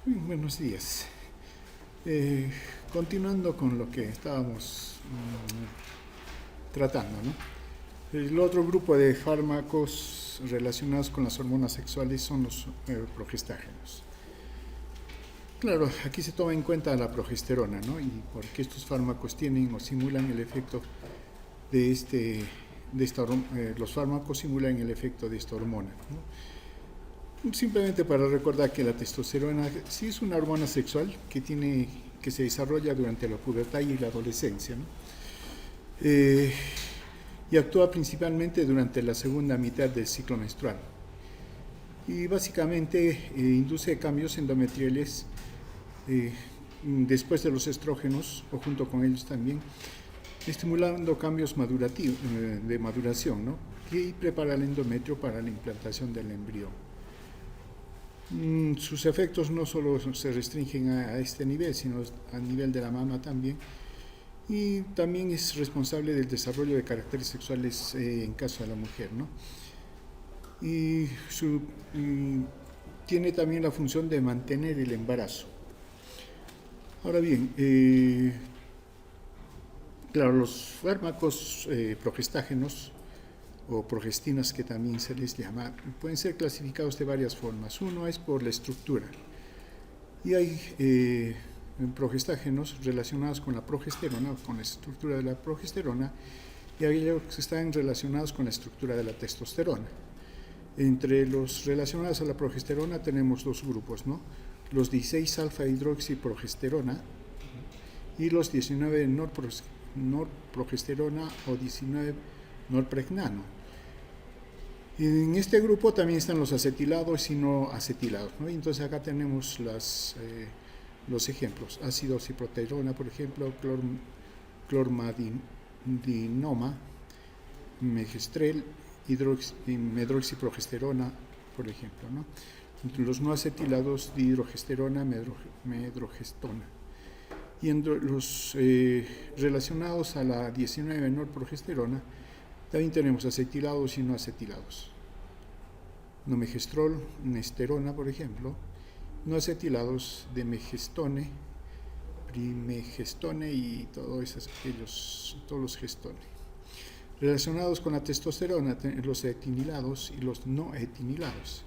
Buenos días. Continuando con lo que estábamos tratando, ¿no? El otro grupo de fármacos relacionados con las hormonas sexuales son los progestágenos. Claro, aquí se toma en cuenta la progesterona, ¿no? Y porque estos fármacos tienen o simulan el efecto los fármacos simulan el efecto de esta hormona, ¿no? Simplemente para recordar que la testosterona sí es una hormona sexual que se desarrolla durante la pubertad y la adolescencia, ¿no? Y actúa principalmente durante la segunda mitad del ciclo menstrual. Y básicamente induce cambios endometriales después de los estrógenos, o junto con ellos también, estimulando cambios de maduración, ¿no? Y prepara el endometrio para la implantación del embrión. Sus efectos no solo se restringen a este nivel, sino a nivel de la mama también, y también es responsable del desarrollo de caracteres sexuales en caso de la mujer, ¿no? Y tiene también la función de mantener el embarazo. Ahora bien, claro, los fármacos progestágenos o progestinas, que también se les llama, pueden ser clasificados de varias formas. Uno es por la estructura, y hay progestágenos relacionados con la progesterona, con la estructura de la progesterona, y aquellos que están relacionados con la estructura de la testosterona. Entre los relacionados a la progesterona tenemos dos grupos, ¿no? Los 16 alfa-hidroxiprogesterona y los 19 norprogesterona o 19 norpregnano. En este grupo también están los acetilados y no acetilados, ¿no? Entonces acá tenemos los ejemplos: ácido ciproterona, por ejemplo, clormadinoma, megestrel, medroxiprogesterona, por ejemplo, ¿no? Los no acetilados, dihidrogesterona, medrogestona. Y entre los relacionados a la 19 norprogesterona también tenemos acetilados y no acetilados. Nomegestrol, nesterona, por ejemplo, no acetilados de megestone, primegestone y todos los gestone. Relacionados con la testosterona, los etinilados y los no etinilados.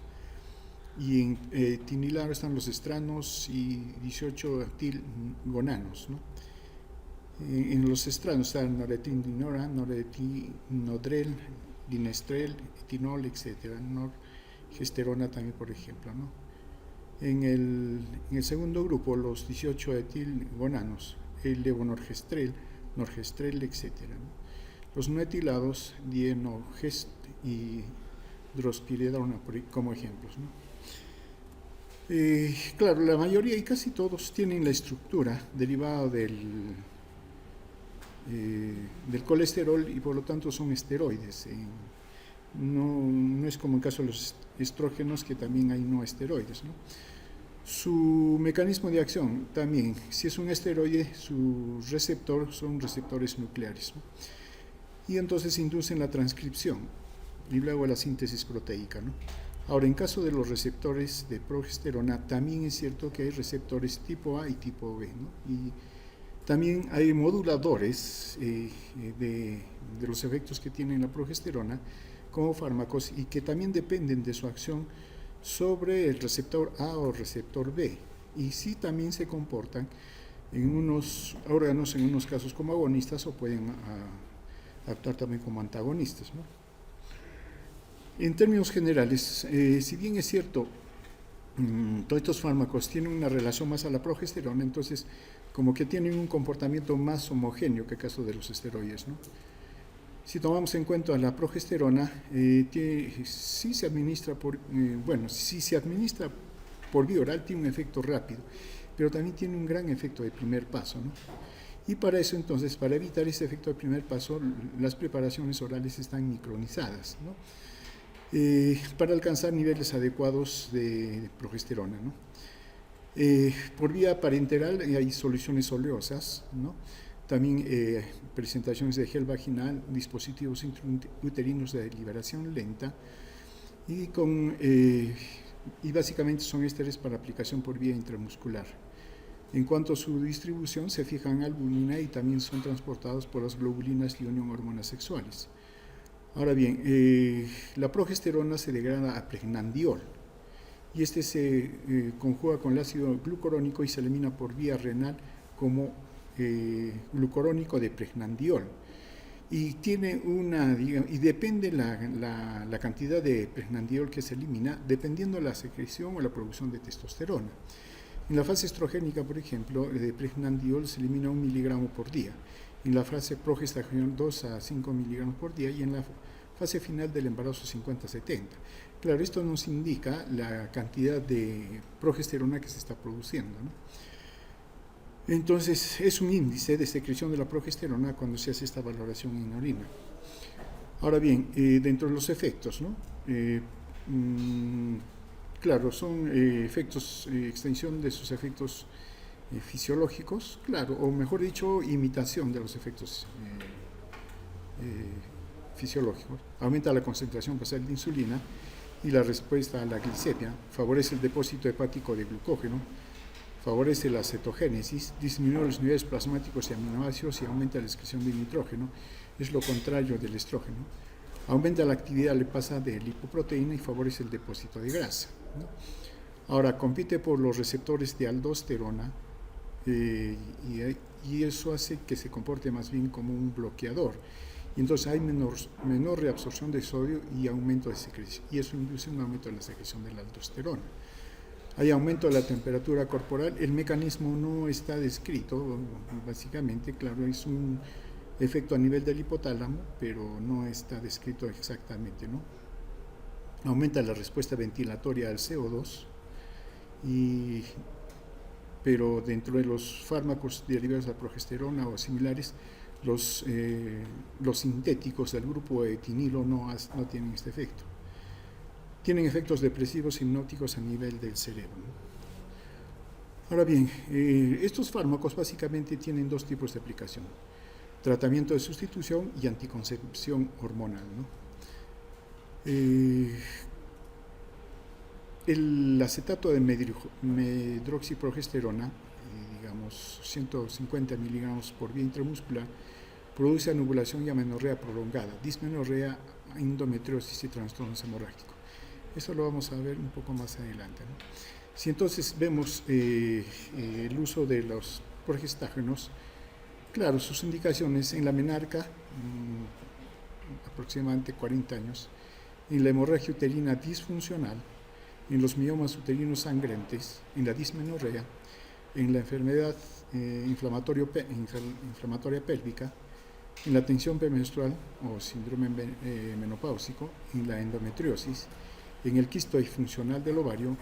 Y en etinilados están los estranos y 18 etilgonanos, ¿no? En los estranos están noretindinora, noretinodrel, dinestrel, etinol, etc. Norgesterona también, por ejemplo, ¿no? En el segundo grupo, los 18 etilgonanos, el levonorgestrel, norgestrel, etc., ¿no? Los no etilados, dienogest y drospiridona como ejemplos, ¿no? Claro, la mayoría y casi todos tienen la estructura derivada del colesterol, y por lo tanto son esteroides. No es como en el caso de los estrógenos, que también hay no esteroides, ¿no? Su mecanismo de acción también, si es un esteroide, su receptor son receptores nucleares, ¿no? Y entonces inducen la transcripción y luego la síntesis proteica, ¿no? Ahora, en caso de los receptores de progesterona, también es cierto que hay receptores tipo A y tipo B, ¿no? Y también hay moduladores de los efectos que tiene la progesterona como fármacos, y que también dependen de su acción sobre el receptor A o receptor B, y sí también se comportan en unos órganos, en unos casos como agonistas, o pueden actuar también como antagonistas, ¿no? En términos generales, si bien es cierto, todos estos fármacos tienen una relación más a la progesterona, entonces como que tienen un comportamiento más homogéneo que el caso de los esteroides, ¿no? Si tomamos en cuenta la progesterona, si se administra por vía oral, tiene un efecto rápido, pero también tiene un gran efecto de primer paso, ¿no? Y para eso, entonces, para evitar ese efecto de primer paso, las preparaciones orales están micronizadas, ¿no? Para alcanzar niveles adecuados de progesterona, ¿no? Por vía parenteral hay soluciones oleosas, ¿no? También presentaciones de gel vaginal, dispositivos intrauterinos de liberación lenta, y con y básicamente son ésteres para aplicación por vía intramuscular. En cuanto a su distribución, se fijan en albúmina y también son transportados por las globulinas y unión hormonas sexuales. Ahora bien, la progesterona se degrada a pregnandiol y este se conjuga con el ácido glucurónico y se elimina por vía renal como glucurónico de pregnandiol. Y tiene y depende la cantidad de pregnandiol que se elimina dependiendo de la secreción o la producción de testosterona. En la fase estrogénica, por ejemplo, de pregnandiol se elimina 1 miligramo por día. En la fase progestacional 2 a 5 miligramos por día y en la fase final del embarazo 50 a 70. Claro, esto nos indica la cantidad de progesterona que se está produciendo, ¿no? Entonces, es un índice de secreción de la progesterona cuando se hace esta valoración en orina. Ahora bien, dentro de los efectos, ¿no? Claro, son efectos, extensión de sus efectos fisiológicos, claro, o mejor dicho, imitación de los efectos fisiológicos. Aumenta la concentración basal de insulina y la respuesta a la glicemia, favorece el depósito hepático de glucógeno, favorece la cetogénesis, disminuye los niveles plasmáticos y aminoácidos y aumenta la excreción de nitrógeno, es lo contrario del estrógeno. Aumenta la actividad lipasa de lipoproteína y favorece el depósito de grasa, ¿no? Ahora, compite por los receptores de aldosterona y eso hace que se comporte más bien como un bloqueador. Y entonces hay menor reabsorción de sodio y aumento de secreción, y eso induce un aumento de la secreción de la aldosterona. Hay aumento de la temperatura corporal, el mecanismo no está descrito, básicamente, claro, es un efecto a nivel del hipotálamo, pero no está descrito exactamente, ¿no? Aumenta la respuesta ventilatoria al CO2, pero dentro de los fármacos derivados de la progesterona o similares, los sintéticos del grupo etinilo no tienen este efecto. Tienen efectos depresivos hipnóticos a nivel del cerebro, ¿no? Ahora bien, estos fármacos básicamente tienen dos tipos de aplicación: tratamiento de sustitución y anticoncepción hormonal, ¿no? El acetato de medroxiprogesterona, digamos 150 miligramos por vía intramuscular, produce anovulación y amenorrea prolongada, dismenorrea, endometriosis y trastornos hemorrágicos. Eso lo vamos a ver un poco más adelante, ¿no? Si entonces vemos el uso de los progestágenos, claro, sus indicaciones en la menarca, aproximadamente 40 años, en la hemorragia uterina disfuncional, en los miomas uterinos sangrantes, en la dismenorrea, en la enfermedad inflamatoria pélvica, en la tensión premenstrual o síndrome menopáusico, en la endometriosis, en el quisto disfuncional del ovario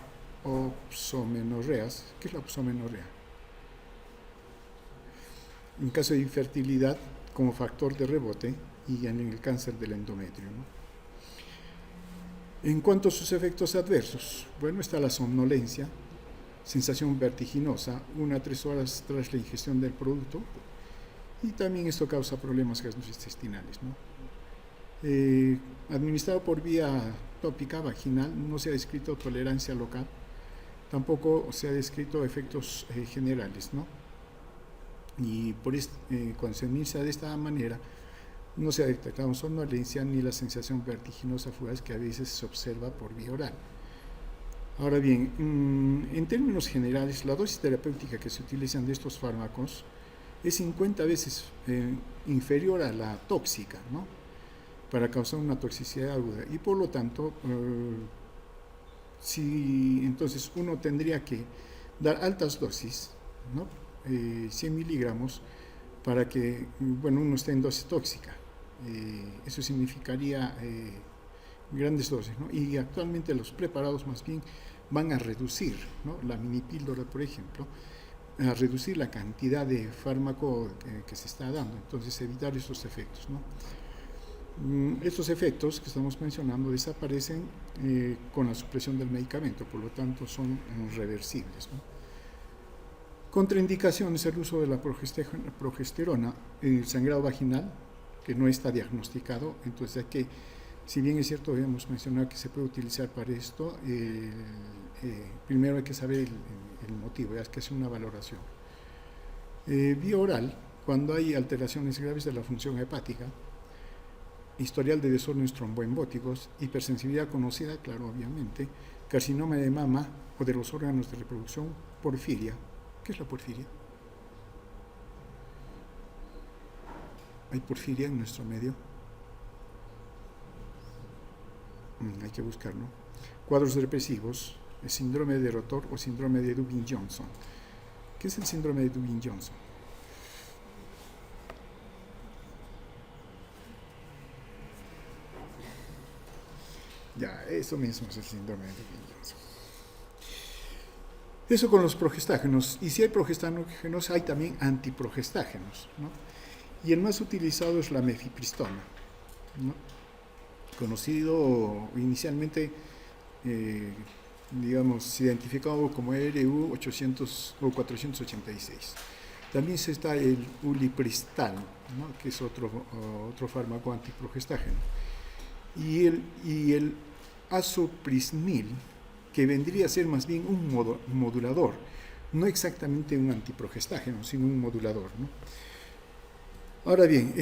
o psomenorreas. ¿Qué es la psomenorrea? En caso de infertilidad como factor de rebote y en el cáncer del endometrio, ¿no? En cuanto a sus efectos adversos, bueno, está la somnolencia, sensación vertiginosa, 1 a 3 horas tras la ingestión del producto, y también esto causa problemas gastrointestinales, ¿no? Administrado por vía tópica vaginal, no se ha descrito tolerancia local, tampoco se ha descrito efectos generales, ¿no? Y cuando se administra de esta manera, no se ha detectado somnolencia ni la sensación vertiginosa fugaz que a veces se observa por vía oral. Ahora bien, en términos generales, la dosis terapéutica que se utilizan de estos fármacos es 50 veces inferior a la tóxica, ¿no? Para causar una toxicidad aguda. Y por lo tanto, entonces uno tendría que dar altas dosis, ¿no? 100 miligramos para que, bueno, uno esté en dosis tóxica. Eso significaría grandes dosis, ¿no? Y actualmente los preparados más bien van a reducir, ¿no? La mini píldora, por ejemplo, a reducir la cantidad de fármaco que se está dando, entonces evitar estos efectos, ¿no? Estos efectos que estamos mencionando desaparecen con la supresión del medicamento, por lo tanto son reversibles, ¿no? Contraindicaciones: el uso de la progesterona en el sangrado vaginal, que no está diagnosticado, entonces hay que Si bien es cierto, hemos mencionado que se puede utilizar para esto, primero hay que saber el motivo, es que es una valoración. Vía oral, cuando hay alteraciones graves de la función hepática, historial de desórdenes tromboembóticos, hipersensibilidad conocida, claro, obviamente, carcinoma de mama o de los órganos de reproducción, porfiria. ¿Qué es la porfiria? ¿Hay porfiria en nuestro medio? Hay que buscarlo. Cuadros depresivos, el síndrome de rotor o síndrome de Dubin-Johnson. ¿Qué es el síndrome de Dubin-Johnson? Ya, eso mismo es el síndrome de Dubin-Johnson. Eso con los progestágenos. Y si hay progestágenos, hay también antiprogestágenos, ¿no? Y el más utilizado es la mifepristona, ¿no? Conocido inicialmente, digamos, identificado como RU 800 o 486. También se está el ulipristal, ¿no? Que es otro fármaco antiprogestágeno. Y el azoprisnil, que vendría a ser más bien un modulador, no exactamente un antiprogestágeno, sino un modulador, ¿no? Ahora bien,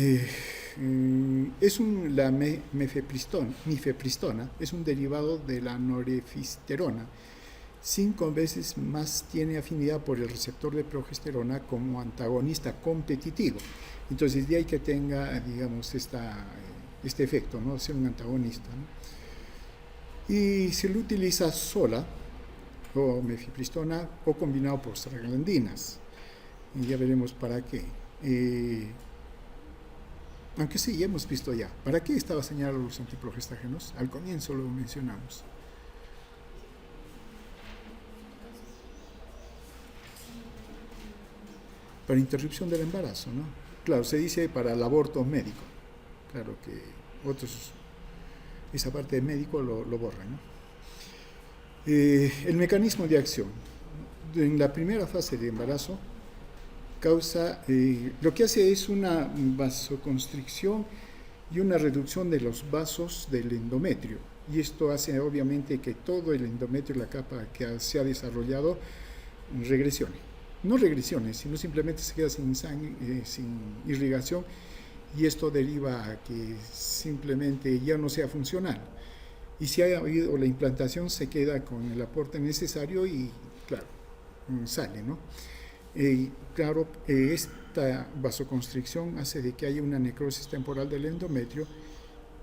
la mifepristona es un derivado de la norefisterona. 5 veces más tiene afinidad por el receptor de progesterona como antagonista competitivo. Entonces, de ahí que tenga, digamos, este efecto, ¿no? Ser un antagonista, ¿no? Y se lo utiliza sola, o mifepristona, o combinado por prostaglandinas. Y ya veremos para qué. Aunque sí, ya hemos visto ya. ¿Para qué estaba señalado los antiprogestágenos? Al comienzo lo mencionamos. Para interrupción del embarazo, ¿no? Claro, se dice para el aborto médico. Claro que otros, esa parte de médico lo borran, ¿no? El mecanismo de acción. En la primera fase de embarazo, lo que hace es una vasoconstricción y una reducción de los vasos del endometrio. Y esto hace obviamente que todo el endometrio, la capa que se ha desarrollado, regresione. No regresione, sino simplemente se queda sin sangre, sin irrigación, y esto deriva a que simplemente ya no sea funcional. Y si ha habido la implantación, se queda con el aporte necesario y, claro, sale, ¿no? Claro, esta vasoconstricción hace de que haya una necrosis temporal del endometrio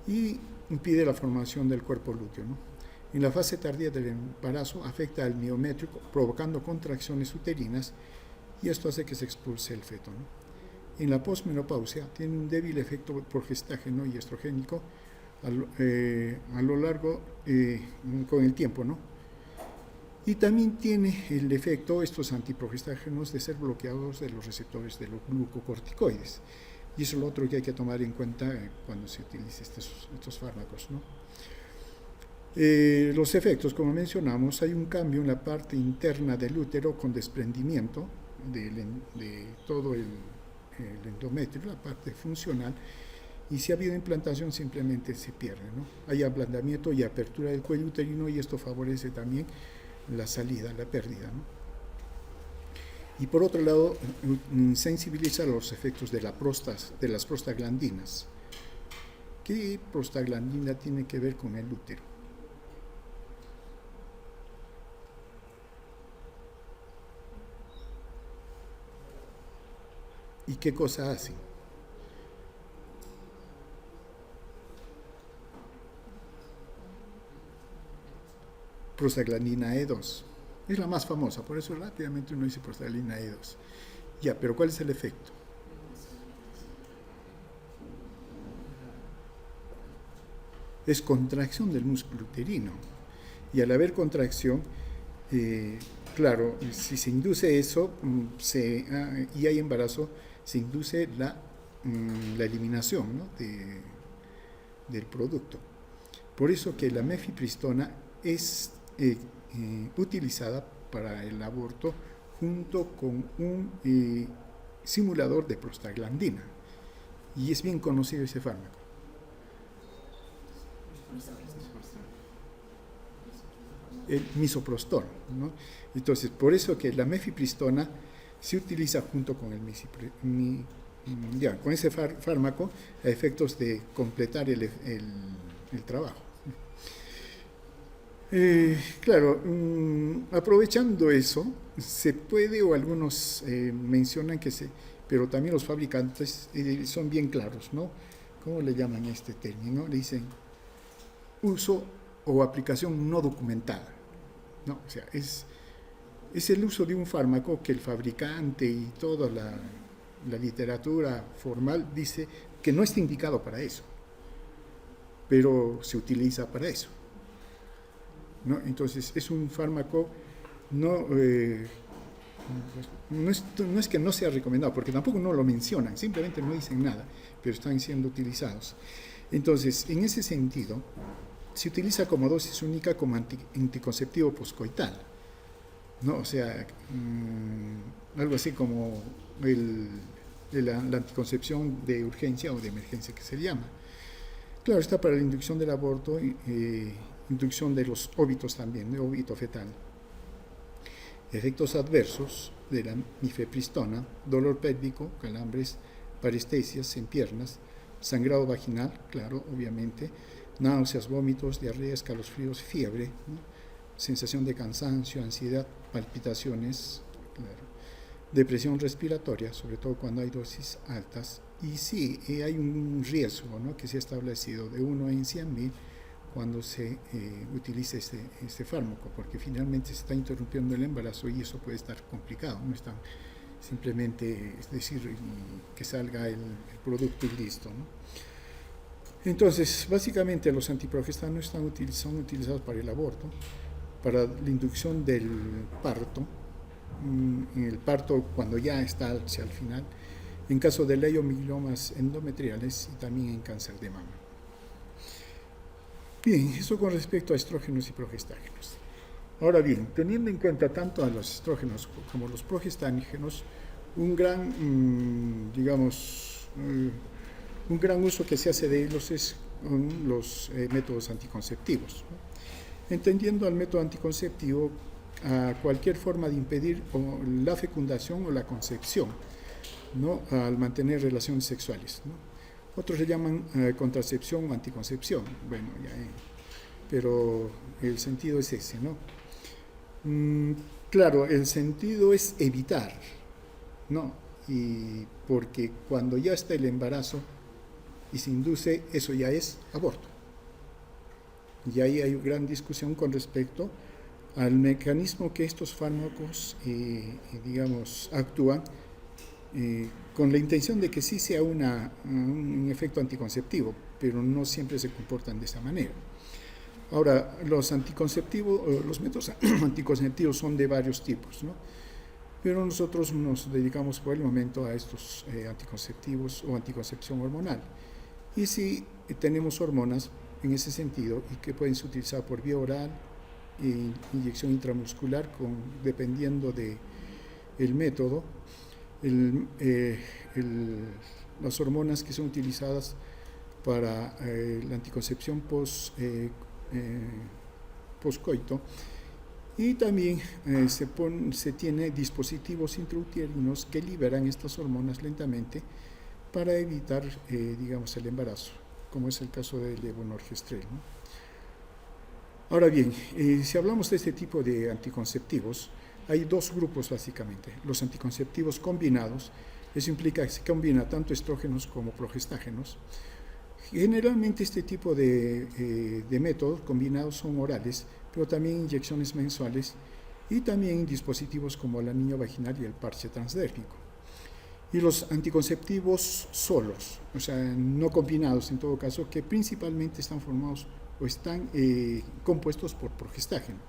y impide la formación del cuerpo lúteo, ¿no? En la fase tardía del embarazo afecta al miometrio provocando contracciones uterinas y esto hace que se expulse el feto, ¿no? En la posmenopausia tiene un débil efecto progestágeno y estrogénico a lo largo con el tiempo, ¿no? Y también tiene el efecto, estos antiprogestágenos, de ser bloqueadores de los receptores de los glucocorticoides. Y eso es lo otro que hay que tomar en cuenta cuando se utilicen estos fármacos, ¿no? Los efectos, como mencionamos, hay un cambio en la parte interna del útero con desprendimiento de todo el endometrio, la parte funcional, y si ha habido implantación simplemente se pierde, ¿no? Hay ablandamiento y apertura del cuello uterino y esto favorece también la salida, la pérdida, ¿no? Y por otro lado, sensibiliza los efectos de las prostaglandinas. ¿Qué prostaglandina tiene que ver con el útero? ¿Y qué cosa hacen? Prostaglandina E2. Es la más famosa, por eso rápidamente uno dice prostaglandina E2. Ya, pero ¿cuál es el efecto? Es contracción del músculo uterino. Y al haber contracción, claro, si se induce eso y hay embarazo, se induce la eliminación, ¿no? del producto. Por eso que la mifepristona es utilizada para el aborto junto con un simulador de prostaglandina. Y es bien conocido ese fármaco. El misoprostol, ¿no? Entonces, por eso que la mifepristona se utiliza junto con con ese fármaco a efectos de completar el trabajo. Claro, aprovechando eso, se puede, o algunos mencionan pero también los fabricantes son bien claros, ¿no? ¿Cómo le llaman este término? Le dicen uso o aplicación no documentada, ¿no? O sea, es el uso de un fármaco que el fabricante y toda la literatura formal dice que no está indicado para eso, pero se utiliza para eso, ¿no? Entonces, es un fármaco no es que no sea recomendado, porque tampoco no lo mencionan, simplemente no dicen nada, pero están siendo utilizados. Entonces, en ese sentido, se utiliza como dosis única como anticonceptivo poscoital, ¿no? O sea, algo así como la anticoncepción de urgencia o de emergencia que se llama. Claro, está para la inducción del aborto, inducción de los óvitos también, de óvito fetal. Efectos adversos de la mifepristona: dolor pélvico, calambres, parestesias en piernas, sangrado vaginal, claro, obviamente, náuseas, vómitos, diarrea, escalofríos, fiebre, ¿no? Sensación de cansancio, ansiedad, palpitaciones, claro. Depresión respiratoria, sobre todo cuando hay dosis altas. Y sí, hay un riesgo, ¿no?, que se ha establecido de 1 en 100.000 cuando se utiliza este fármaco, porque finalmente se está interrumpiendo el embarazo y eso puede estar complicado, no está simplemente, es decir, que salga el producto y listo, ¿no? Entonces, básicamente los antiprogestanos son utilizados para el aborto, para la inducción del parto, en el parto cuando ya está hacia el final, en caso de leiomiomas endometriales y también en cáncer de mama. Bien, eso con respecto a estrógenos y progestágenos. Ahora bien, teniendo en cuenta tanto a los estrógenos como los progestágenos, un gran uso que se hace de ellos es con los métodos anticonceptivos, ¿no? Entendiendo al método anticonceptivo a cualquier forma de impedir la fecundación o la concepción, ¿no?, al mantener relaciones sexuales, ¿no? Otros le llaman contracepción o anticoncepción, bueno, pero el sentido es ese, ¿no? Claro, el sentido es evitar, ¿no? Y porque cuando ya está el embarazo y se induce, eso ya es aborto. Y ahí hay gran discusión con respecto al mecanismo que estos fármacos, actúan con la intención de que sí sea un efecto anticonceptivo, pero no siempre se comportan de esa manera. Ahora, los métodos anticonceptivos son de varios tipos, ¿no? Pero nosotros nos dedicamos por el momento a estos anticonceptivos o anticoncepción hormonal. Y sí tenemos hormonas en ese sentido y que pueden ser utilizadas por vía oral, inyección intramuscular, dependiendo del método. Las hormonas que son utilizadas para la anticoncepción poscoito, y también se tiene dispositivos intrauterinos que liberan estas hormonas lentamente para evitar, el embarazo, como es el caso del levonorgestrel, ¿no? Ahora bien, si hablamos de este tipo de anticonceptivos, hay dos grupos básicamente: los anticonceptivos combinados. Eso implica que se combina tanto estrógenos como progestágenos. Generalmente este tipo de métodos combinados son orales, pero también inyecciones mensuales, y también dispositivos como el anillo vaginal y el parche transdérmico. Y los anticonceptivos solos, o sea, no combinados en todo caso, que principalmente están formados o están compuestos por progestágeno.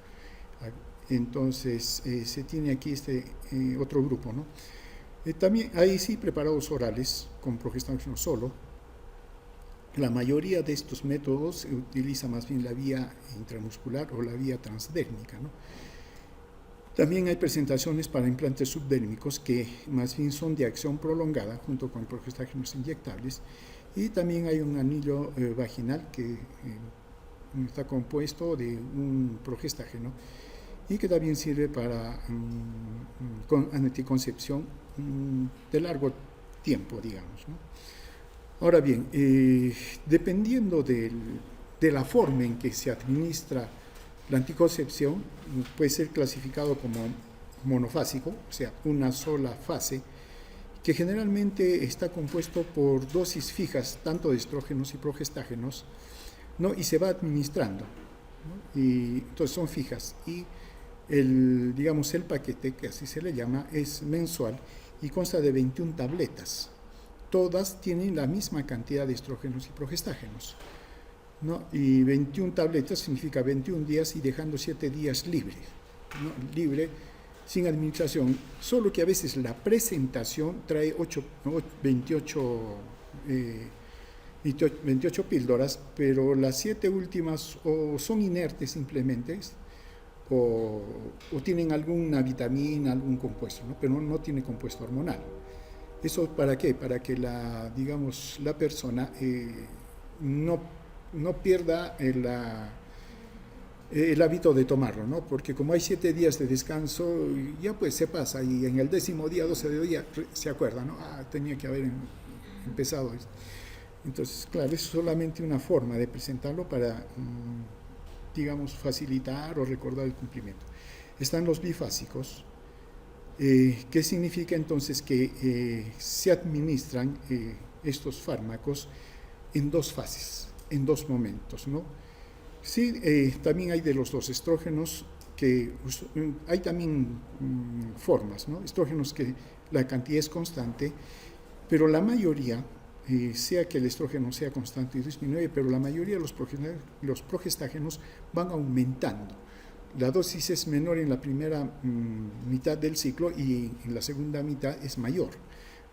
Entonces, se tiene aquí otro grupo, ¿no? También hay sí preparados orales con progestágeno solo. La mayoría de estos métodos utiliza más bien la vía intramuscular o la vía transdérmica, ¿no? También hay presentaciones para implantes subdérmicos que más bien son de acción prolongada junto con progestágenos inyectables, y también hay un anillo vaginal que está compuesto de un progestágeno y que también sirve para anticoncepción de largo tiempo, digamos, ¿no? Ahora bien, dependiendo de la forma en que se administra la anticoncepción, puede ser clasificado como monofásico, o sea, una sola fase, que generalmente está compuesto por dosis fijas, tanto de estrógenos y progestágenos, ¿no? Y se va administrando, ¿no? Y entonces son fijas, y digamos, el paquete, que así se le llama, es mensual y consta de 21 tabletas. Todas tienen la misma cantidad de estrógenos y progestágenos, ¿no? Y 21 tabletas significa 21 días y dejando 7 días libre, ¿no? Libre, sin administración, solo que a veces la presentación trae 28 píldoras, pero las 7 últimas o son inertes simplemente, o tienen alguna vitamina, algún compuesto, ¿no? Pero no tiene compuesto hormonal. ¿Eso para qué? Para que la persona no pierda el hábito de tomarlo, ¿no? Porque como hay 7 días de descanso, ya pues se pasa, y en el 10º día, 12º día, se acuerda, ¿no? Tenía que haber empezado esto. Entonces, claro, es solamente una forma de presentarlo para, digamos, facilitar o recordar el cumplimiento. Están los bifásicos, que significa entonces que se administran estos fármacos en 2 fases, en 2 momentos, ¿no? Sí, también hay de los 2 estrógenos, que hay también formas, ¿no? Estrógenos que la cantidad es constante, pero la mayoría, sea que el estrógeno sea constante y disminuye, pero la mayoría de los progestágenos van aumentando. La dosis es menor en la primera mitad del ciclo y en la segunda mitad es mayor,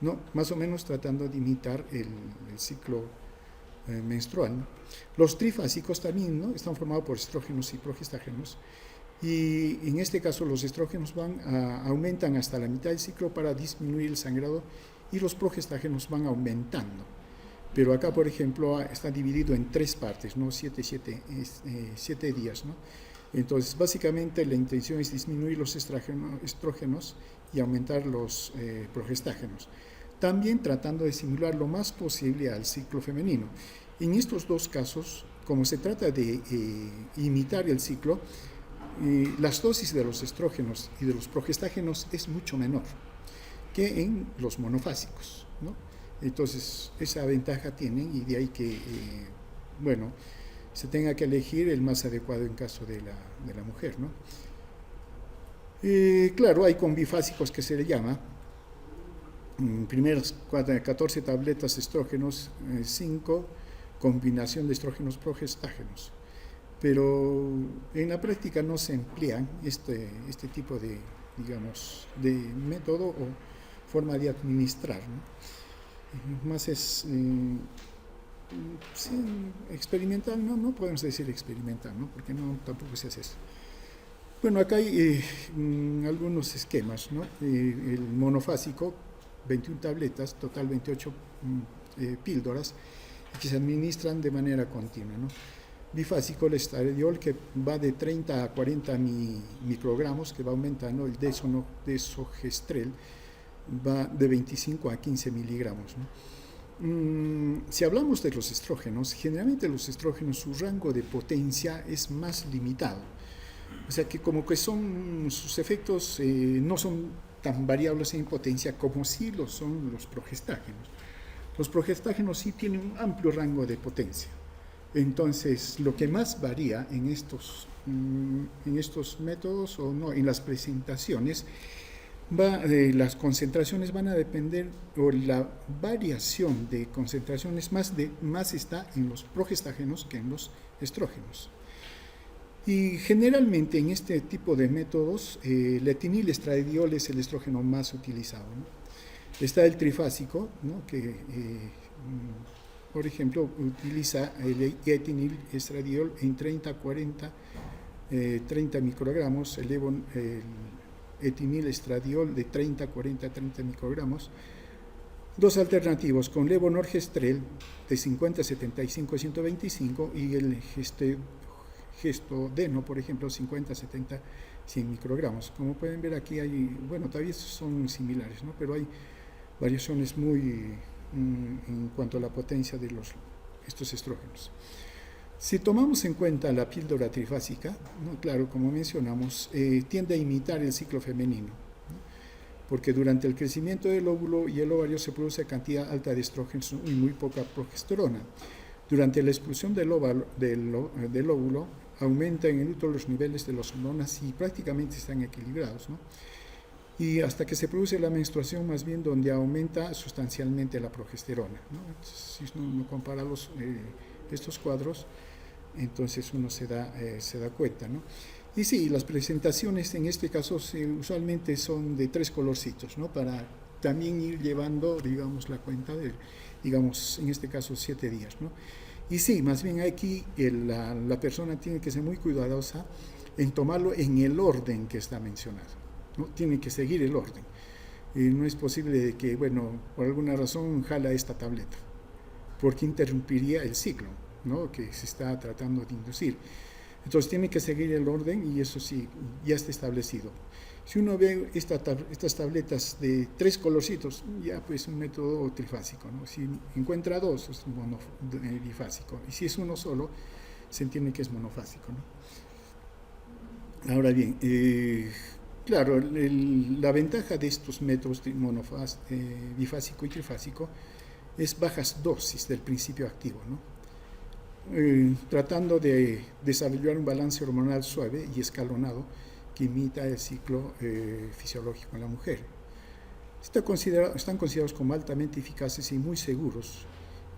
¿no? Más o menos tratando de imitar el ciclo menstrual, ¿no? Los trifásicos también, ¿no? Están formados por estrógenos y progestágenos, y en este caso los estrógenos aumentan hasta la mitad del ciclo para disminuir el sangrado, y los progestágenos van aumentando. Pero acá, por ejemplo, está dividido en 3 partes, ¿no? 7 días, ¿no? Entonces, básicamente la intención es disminuir los estrógenos y aumentar los progestágenos, también tratando de simular lo más posible al ciclo femenino. En estos 2 casos, como se trata de imitar el ciclo, las dosis de los estrógenos y de los progestágenos es mucho menor que en los monofásicos, ¿no? Entonces, esa ventaja tienen, y de ahí que, bueno, se tenga que elegir el más adecuado en caso de la mujer, ¿no? Claro, hay con bifásicos, que se le llama, primeras 14 tabletas de estrógenos, 5 combinación de estrógenos progestágenos, pero en la práctica no se emplean este tipo de, digamos, de método o forma de administrar, ¿no? Más es sí, experimental, no podemos decir experimental, ¿no? Porque tampoco se hace eso. Bueno, acá hay algunos esquemas, ¿no? El monofásico, 21 tabletas, total 28 píldoras, que se administran de manera continua, ¿no? Bifásico, el estradiol, que va de 30 a 40 microgramos, que va aumentando. El desogestrel va de 25 a 15 miligramos, ¿no? Si hablamos de los estrógenos, generalmente los estrógenos, su rango de potencia es más limitado. O sea que como que sus efectos no son tan variables en potencia como sí lo son los progestágenos. Los progestágenos sí tienen un amplio rango de potencia. Entonces, lo que más varía en estos métodos, o no, en las presentaciones, las concentraciones van a depender, o la variación de concentraciones más está en los progestágenos que en los estrógenos. Y generalmente en este tipo de métodos, el etinilestradiol es el estrógeno más utilizado, ¿no? Está el trifásico, ¿no? Que, por ejemplo, utiliza el etinilestradiol en 30 microgramos, el etinilestradiol de 30 microgramos. 2 alternativos, con levonorgestrel de 50, 75, 125, y el gestodeno, por ejemplo, 50, 70, 100 microgramos. Como pueden ver aquí hay, bueno, todavía son similares, ¿no? Pero hay variaciones muy en cuanto a la potencia de estos estrógenos. Si tomamos en cuenta la píldora trifásica, ¿no? Claro, como mencionamos, tiende a imitar el ciclo femenino, ¿no? Porque durante el crecimiento del óvulo y el ovario se produce cantidad alta de estrógenos y muy poca progesterona. Durante la expulsión del óvulo aumenta en el útero los niveles de las hormonas y prácticamente están equilibrados, ¿no? Y hasta que se produce la menstruación, más bien donde aumenta sustancialmente la progesterona, ¿no? Entonces, si uno compara estos cuadros, entonces uno se da cuenta, ¿no? Y sí, las presentaciones en este caso usualmente son de 3 colorcitos, ¿no? Para también ir llevando, digamos, la cuenta de, digamos, en este caso 7 días, ¿no? Y sí, más bien aquí la persona tiene que ser muy cuidadosa en tomarlo en el orden que está mencionado, ¿no? Tiene que seguir el orden. No es posible que, bueno, por alguna razón jala esta tableta, porque interrumpiría el ciclo, ¿no? Que se está tratando de inducir. Entonces tiene que seguir el orden y eso sí, ya está establecido. Si uno ve estas tabletas de 3 colorcitos, ya pues un método trifásico, ¿no? Si encuentra 2, es bifásico. Y si es uno solo, se entiende que es monofásico, ¿no? Ahora bien, claro, la ventaja de estos métodos bifásico y trifásico es bajas dosis del principio activo, ¿no? Tratando de desarrollar un balance hormonal suave y escalonado que imita el ciclo fisiológico en la mujer. Están considerados como altamente eficaces y muy seguros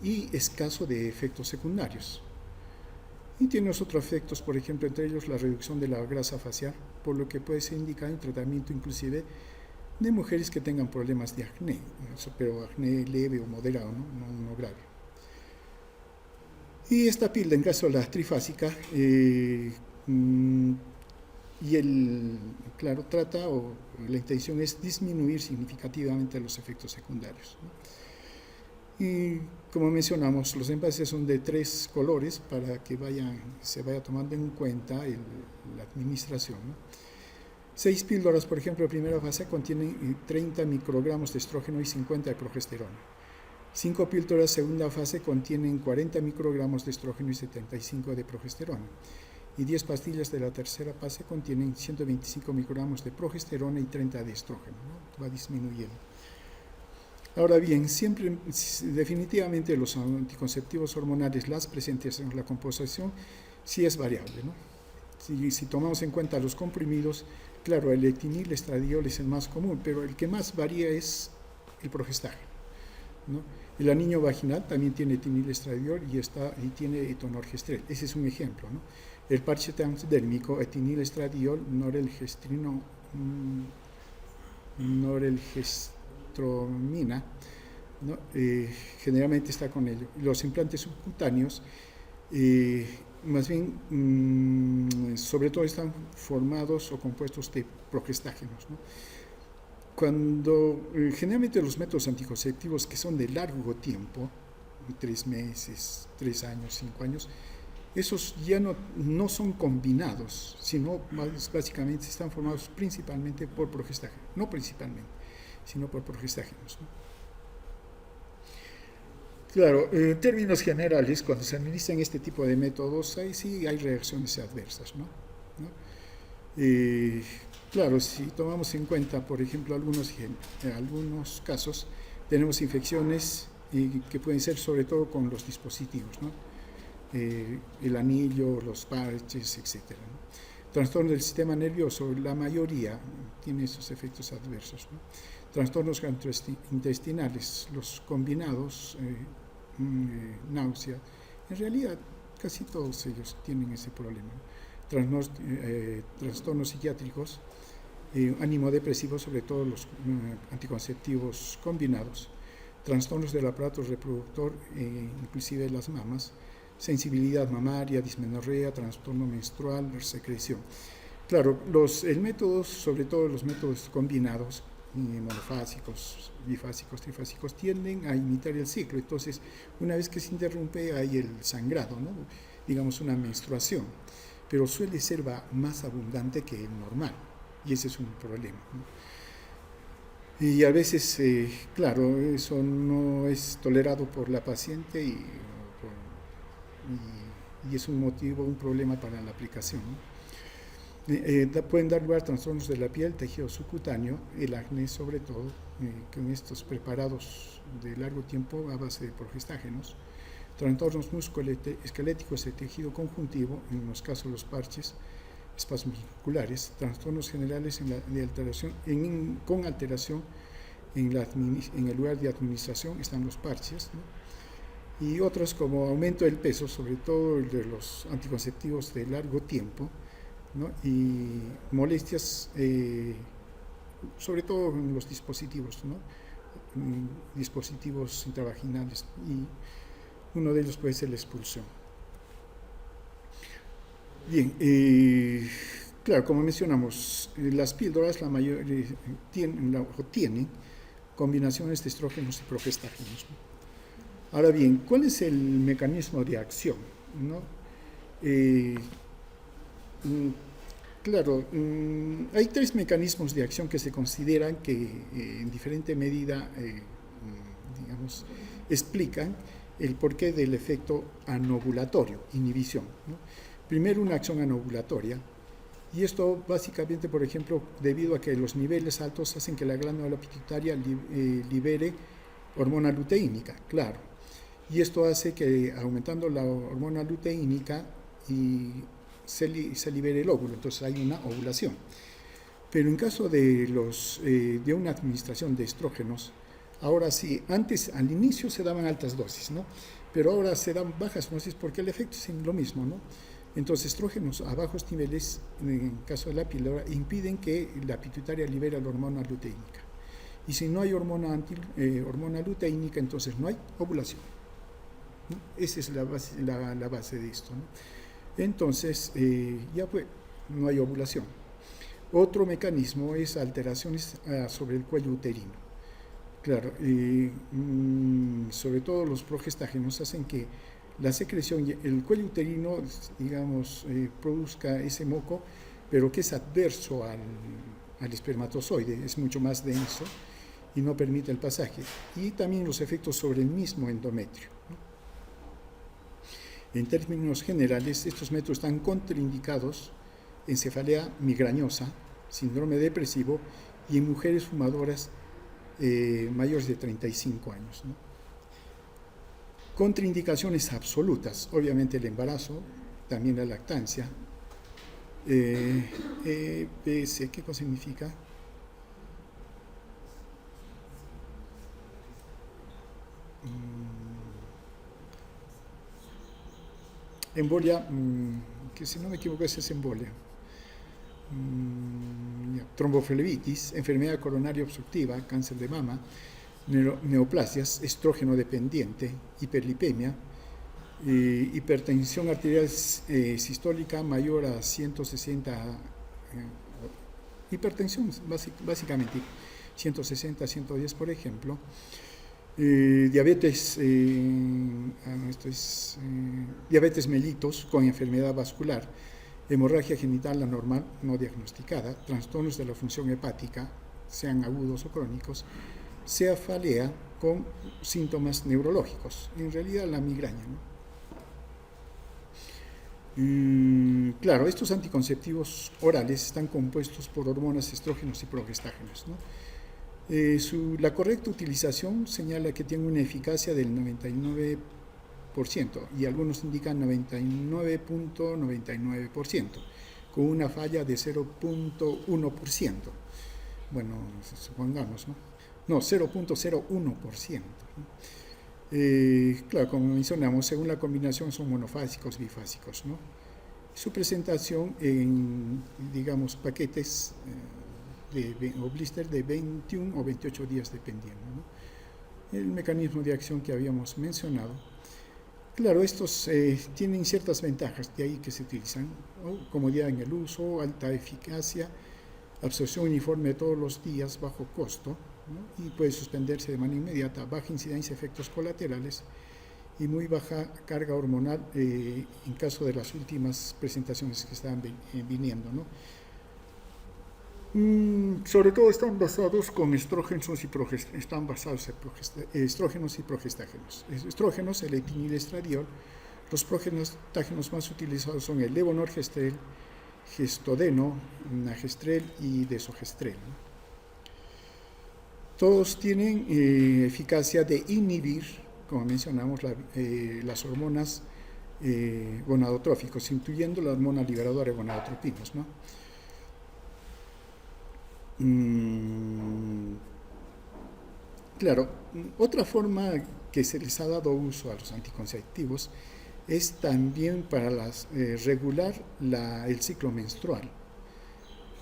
y escaso de efectos secundarios. Y tiene otros efectos, por ejemplo, entre ellos la reducción de la grasa facial, por lo que puede ser indicado en tratamiento inclusive de mujeres que tengan problemas de acné, pero acné leve o moderado, no grave. Y esta píldora, en caso de la trifásica, claro, la intención es disminuir significativamente los efectos secundarios, ¿no? Y como mencionamos, los envases son de 3 colores para que se vaya tomando en cuenta la administración, ¿no? 6 píldoras, por ejemplo, de primera fase contienen 30 microgramos de estrógeno y 50 de progesterona. 5 píldoras segunda fase contienen 40 microgramos de estrógeno y 75 de progesterona. Y 10 pastillas de la tercera fase contienen 125 microgramos de progesterona y 30 de estrógeno, ¿no? Va disminuyendo. Ahora bien, definitivamente los anticonceptivos hormonales, las presentes en la composición, sí es variable, ¿no? Si tomamos en cuenta los comprimidos, claro, el etinil estradiol es el más común, pero el que más varía es el progestágeno, ¿no? El anillo vaginal también tiene etinil estradiol y tiene etonorgestrel. Ese es un ejemplo, ¿no? El parche transdérmico, etinil estradiol, norelgestromina, ¿no? Generalmente está con ello. Los implantes subcutáneos, más bien, sobre todo están formados o compuestos de progestágenos, ¿no? Generalmente los métodos anticonceptivos que son de largo tiempo, 3 meses, 3 años, 5 años, esos ya no son combinados, sino básicamente están formados principalmente por progestágenos, no principalmente, sino por progestágenos, ¿no? Claro, en términos generales, cuando se administran este tipo de métodos, ahí sí hay reacciones adversas, ¿no? Claro, si tomamos en cuenta, por ejemplo, algunos casos, tenemos infecciones que pueden ser sobre todo con los dispositivos, ¿no? El anillo, los parches, etc., ¿no? Trastorno del sistema nervioso, la mayoría tiene esos efectos adversos, ¿no? Trastornos gastrointestinales, los combinados, náusea, en realidad casi todos ellos tienen ese problema. Trastornos psiquiátricos, ánimo depresivo, sobre todo los anticonceptivos combinados, trastornos del aparato reproductor, inclusive las mamas, sensibilidad mamaria, dismenorrea, trastorno menstrual, secreción. Claro, sobre todo los métodos combinados, monofásicos, bifásicos, trifásicos, tienden a imitar el ciclo. Entonces, una vez que se interrumpe, hay el sangrado, ¿no? Digamos una menstruación. pero suele ser más abundante que el normal, y ese es un problema, ¿no? Y a veces, claro, eso no es tolerado por la paciente y es un motivo, un problema para la aplicación, ¿no? Pueden dar lugar a trastornos de la piel, tejido subcutáneo, el acné sobre todo, con estos preparados de largo tiempo a base de progestágenos, trastornos musculoesqueléticos de tejido conjuntivo, en los casos de los parches, espasmos musculares, trastornos generales con alteración en el lugar de administración, están los parches, ¿no? Y otros como aumento del peso, sobre todo el de los anticonceptivos de largo tiempo, ¿no? Y molestias, sobre todo en los dispositivos, ¿no? Dispositivos intravaginales, y uno de ellos puede ser la expulsión. Bien, claro, como mencionamos, las píldoras la mayoría tienen combinaciones de estrógenos y progestágenos, ¿no? Ahora bien, ¿cuál es el mecanismo de acción, ¿no? Claro, hay 3 mecanismos de acción que se consideran que en diferente medida, digamos, explican el porqué del efecto anovulatorio, inhibición, ¿no? Primero, una acción anovulatoria, y esto básicamente, por ejemplo, debido a que los niveles altos hacen que la glándula pituitaria libere hormona luteínica, claro, y esto hace que aumentando la hormona luteínica se libere el óvulo, entonces hay una ovulación. Pero en caso de una administración de estrógenos, ahora sí, antes al inicio se daban altas dosis, ¿no? Pero ahora se dan bajas dosis porque el efecto es lo mismo, ¿no? Entonces, estrógenos a bajos niveles, en caso de la píldora, impiden que la pituitaria libere la hormona luteínica. Y si no hay hormona luteínica, entonces no hay ovulación, ¿no? Esa es la base de esto, ¿no? Entonces, ya pues, no hay ovulación. Otro mecanismo es alteraciones sobre el cuello uterino. Claro, sobre todo los progestágenos hacen que la secreción, el cuello uterino, digamos, produzca ese moco, pero que es adverso al espermatozoide, es mucho más denso y no permite el pasaje. Y también los efectos sobre el mismo endometrio, ¿no? En términos generales, estos métodos están contraindicados en cefalea migrañosa, síndrome depresivo y en mujeres fumadoras mayores de 35 años, ¿no? Contraindicaciones absolutas, obviamente el embarazo, también la lactancia. EPS, ¿qué cosa significa? Embolia, que si no me equivoco esa es embolia. Tromboflebitis, enfermedad coronaria obstructiva, cáncer de mama, neoplasias, estrógeno dependiente, hiperlipemia, hipertensión arterial sistólica mayor a 160, hipertensión básicamente 160, 110 por ejemplo, diabetes, diabetes mellitus con enfermedad vascular, hemorragia genital anormal no diagnosticada, trastornos de la función hepática, sean agudos o crónicos, cefalea con síntomas neurológicos, en realidad la migraña, ¿no? Claro, estos anticonceptivos orales están compuestos por hormonas, estrógenos y progestágenos, ¿no? La correcta utilización señala que tiene una eficacia del 99% y algunos indican 99.99%, con una falla de 0.1%. Bueno, supongamos, ¿no? No, 0.01%. Claro, como mencionamos, según la combinación son monofásicos, bifásicos, ¿no? Su presentación en, digamos, paquetes o blister de 21 o 28 días dependiendo, ¿no? El mecanismo de acción que habíamos mencionado. Claro, estos tienen ciertas ventajas, de ahí que se utilizan, ¿no? Comodidad en el uso, alta eficacia, absorción uniforme todos los días, bajo costo, ¿no? Y puede suspenderse de manera inmediata, baja incidencia de efectos colaterales y muy baja carga hormonal en caso de las últimas presentaciones que están viniendo, ¿no? Sobre todo están basados con estrógenos y están basados en estrógenos y progestágenos. Estrógenos, el etinilestradiol. Los progestágenos más utilizados son el levonorgestrel, gestodeno, nagestrel y desogestrel, ¿no? Todos tienen eficacia de inhibir, como mencionamos, las hormonas gonadotróficos, incluyendo la hormona liberadora de gonadotropinas, ¿no? Claro, otra forma que se les ha dado uso a los anticonceptivos es también para regular el ciclo menstrual.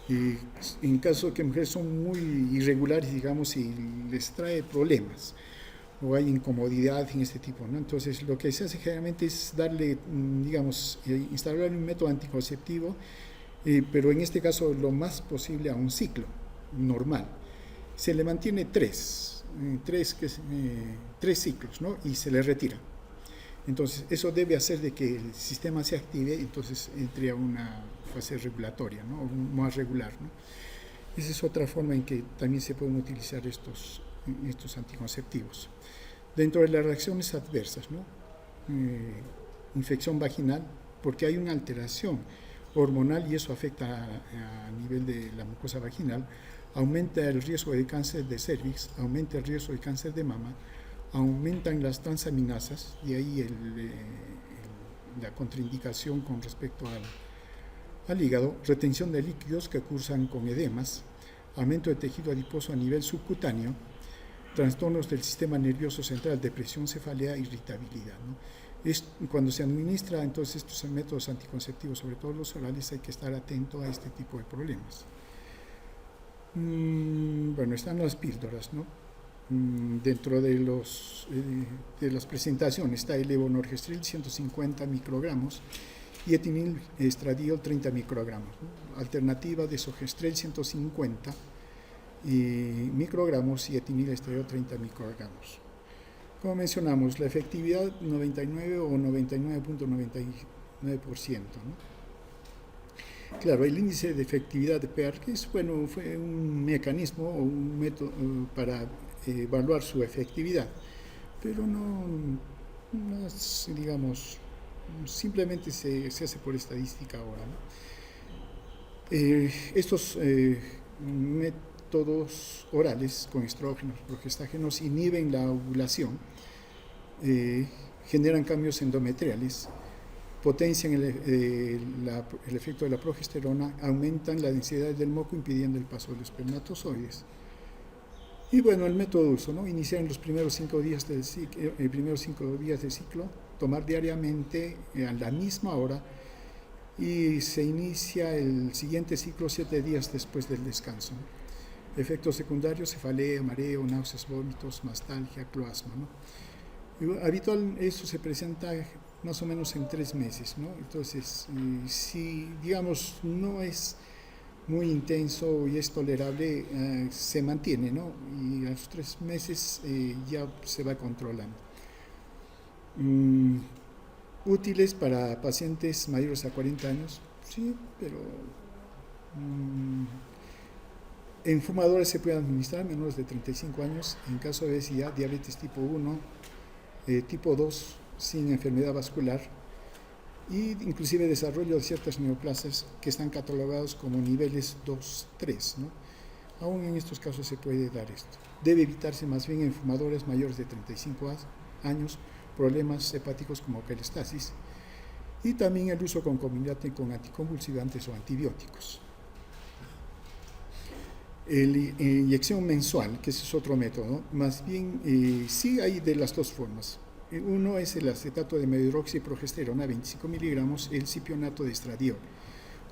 Y en caso de que mujeres son muy irregulares, digamos, y les trae problemas o hay incomodidad en este tipo, ¿no? Entonces lo que se hace generalmente es darle, digamos, instalar un método anticonceptivo, pero en este caso lo más posible a un ciclo normal. Se le mantiene tres ciclos, ¿no? Y se le retira. Entonces eso debe hacer de que el sistema se active, entonces entre a una fase regulatoria, ¿no? O más regular, ¿no? Esa es otra forma en que también se pueden utilizar estos anticonceptivos. Dentro de las reacciones adversas, ¿no? Infección vaginal, porque hay una alteración hormonal y eso afecta a nivel de la mucosa vaginal, aumenta el riesgo de cáncer de cervix, aumenta el riesgo de cáncer de mama, aumentan las transaminasas y ahí la contraindicación con respecto al hígado, retención de líquidos que cursan con edemas, aumento de tejido adiposo a nivel subcutáneo, trastornos del sistema nervioso central, depresión, cefalea, irritabilidad, ¿no? Cuando se administra entonces estos métodos anticonceptivos, sobre todo los orales, hay que estar atento a este tipo de problemas. Bueno, están las píldoras, ¿no? Dentro de las presentaciones está el levonorgestrel 150 microgramos y etinilestradiol 30 microgramos, ¿no? Alternativa desogestrel 150 microgramos y etinilestradiol 30 microgramos. Como mencionamos, la efectividad 99 o 99.99%, ¿no? Claro, el índice de efectividad de PEAR, que fue un mecanismo o un método para evaluar su efectividad, pero no es, digamos, simplemente se hace por estadística ahora, ¿no? Estos métodos orales con estrógenos, progestágenos inhiben la ovulación, generan cambios endometriales, potencian el efecto de la progesterona, aumentan la densidad del moco impidiendo el paso de los espermatozoides. Y bueno, el método de uso, ¿no? Iniciar en los primeros 5 días del ciclo, tomar diariamente a la misma hora y se inicia el siguiente ciclo 7 días después del descanso, ¿no? Efectos secundarios: cefalea, mareo, náuseas, vómitos, mastalgia, cloasma, ¿no? Habitual, esto se presenta más o menos en 3 meses, ¿no? Entonces, si digamos no es muy intenso y es tolerable, se mantiene, ¿no? Y a los 3 meses ya se va controlando. Útiles para pacientes mayores a 40 años, sí, pero en fumadores se puede administrar menores de 35 años en caso de obesidad, diabetes tipo 1, tipo 2, sin enfermedad vascular, y inclusive desarrollo de ciertas neoplasias que están catalogados como niveles 2, 3, ¿no? Aún en estos casos se puede dar esto. Debe evitarse más bien en fumadores mayores de 35 años, problemas hepáticos como cholestasis, y también el uso concomitante con anticonvulsivantes o antibióticos. Inyección mensual, que ese es otro método, ¿no? Más bien, sí hay de las dos formas. Uno es el acetato de medroxiprogesterona, 25 miligramos, el cipionato de estradiol,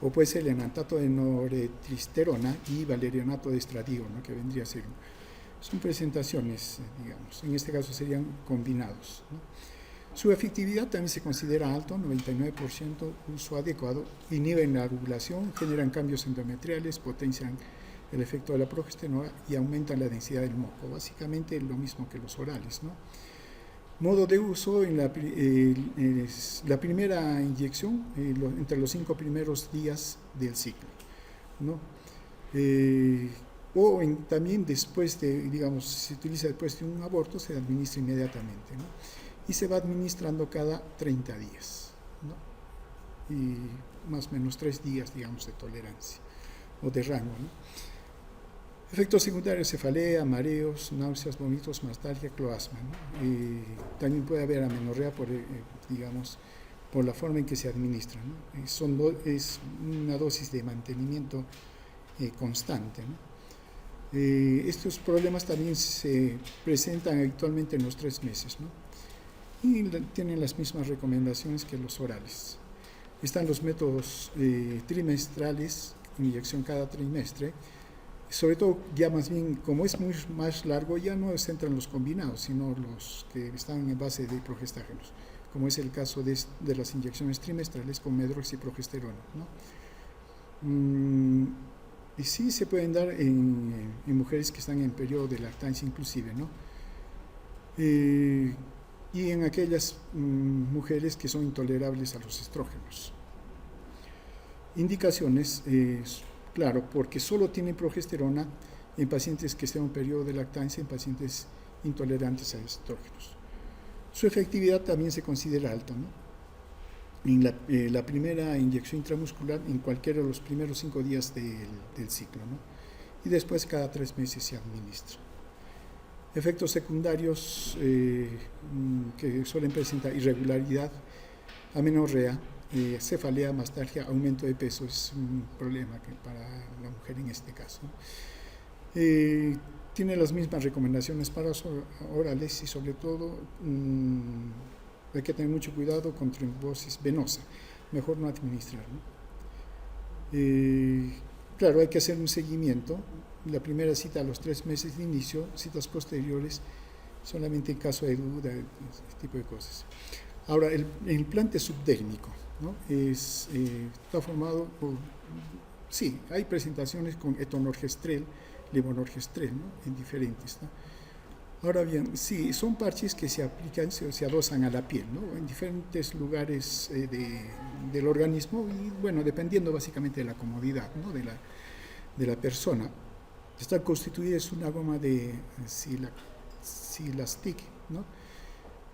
o puede ser el enantato de noretristerona y valerianato de estradiol, ¿no? Que vendría a ser. Son presentaciones, digamos, en este caso serían combinados, ¿no? Su efectividad también se considera alto, 99%, uso adecuado, inhiben la ovulación, generan cambios endometriales, potencian el efecto de la progesterona y aumentan la densidad del moco, básicamente lo mismo que los orales, ¿no? Modo de uso, es la primera inyección entre los 5 primeros días del ciclo, ¿no? También después de, digamos, si se utiliza después de un aborto, se administra inmediatamente, ¿no? Y se va administrando cada 30 días, ¿no? Y más o menos 3 días, digamos, de tolerancia o de rango, ¿no? Efectos secundarios: cefalea, mareos, náuseas, vómitos, nostalgia, cloasma, ¿no? También puede haber amenorrea digamos, por la forma en que se administra, ¿no? Es una dosis de mantenimiento constante, ¿no? Estos problemas también se presentan habitualmente en los 3 meses, ¿no? Y tienen las mismas recomendaciones que los orales. Están los métodos trimestrales, inyección cada trimestre. Sobre todo, ya más bien, como es muy más largo, ya no se entran los combinados, sino los que están en base de progestágenos, como es el caso de las inyecciones trimestrales con medroxiprogesterona, ¿no? Y sí se pueden dar en mujeres que están en periodo de lactancia inclusive, ¿no? Y en aquellas mujeres que son intolerables a los estrógenos. Indicaciones, claro, porque solo tiene progesterona en pacientes que estén en un periodo de lactancia, en pacientes intolerantes a estrógenos. Su efectividad también se considera alta, ¿no? En la primera inyección intramuscular en cualquiera de los primeros 5 días del ciclo, ¿no? Y después cada 3 meses se administra. Efectos secundarios que suelen presentar: irregularidad, amenorrea, cefalea, mastalgia, aumento de peso. Es un problema para la mujer en este caso. Tiene las mismas recomendaciones para orales y sobre todo hay que tener mucho cuidado con trombosis venosa, mejor no administrar, ¿no? Claro, hay que hacer un seguimiento. La primera cita a los 3 meses de inicio, citas posteriores solamente en caso de duda, ese tipo de cosas. Ahora, el implante subdérmico, ¿no? Está formado por, sí, hay presentaciones con etonorgestrel, levonorgestrel, ¿no? En diferentes, ¿no? Ahora bien, sí, son parches que se aplican, se adosan a la piel, ¿no? En diferentes lugares del organismo y, bueno, dependiendo básicamente de la comodidad, ¿no? de la persona. Está constituida, es una goma de silastic, ¿no?